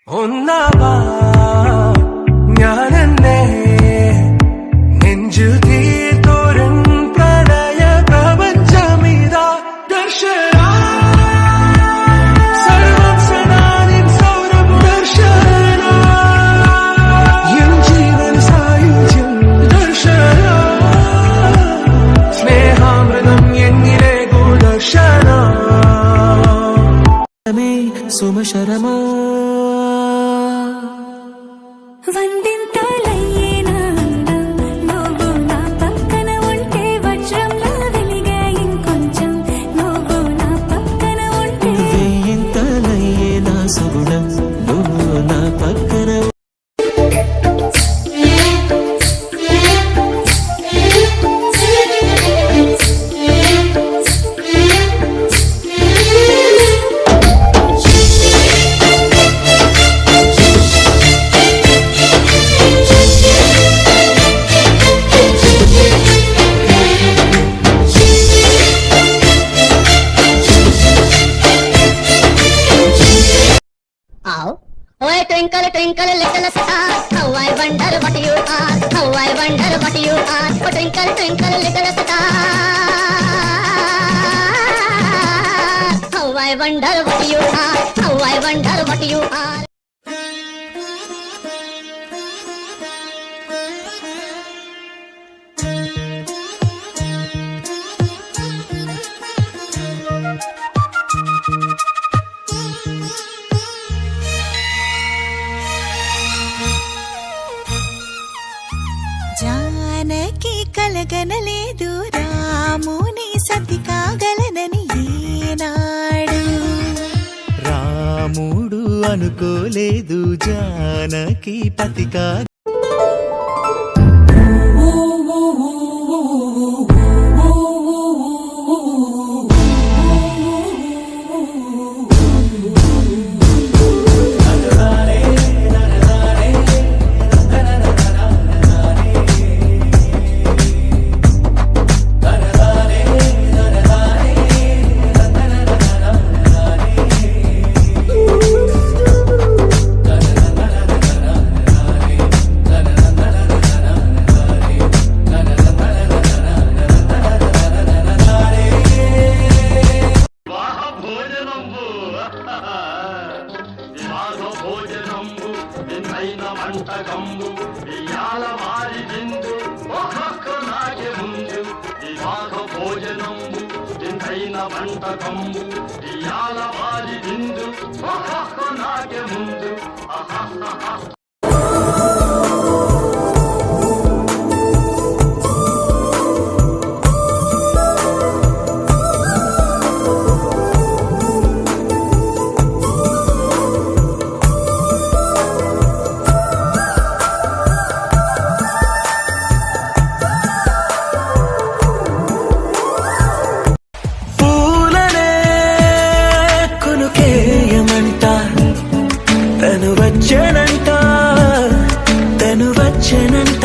ഒന്നാവാ ഞാനെന്നെ നെഞ്ചു തീർത്തോരൻ പ്രണയ പ്രപഞ്ചമിതാ ദർശന സർവം സദാനിൻ സൗരം ദർശന എൻ ജീവൻ സായുജ്യം ദർശന സ്നേഹാമൃതം എന്നിലെ ദർശന സുമശരമാ Oh, twinkle, twinkle, little star, how I wonder what you are, how I wonder what you are. Oh, twinkle, twinkle, little star, how I wonder what you are, how I wonder what you are. Janaki కలగనలేదు రాముని సతి కాగలనని ఏనాడు రాముడు అనుకోలేదు జానకి పతి కాగ వంటకంబు ఇయాల మారి విందు ఒక్కొక్క నాగే ముందు వివాహ భోజనంబు వింతైన వంటకంబు ఇయాల మారి విందు ఒక్కొక్క నాగే ముందు తను వచ్చేనంట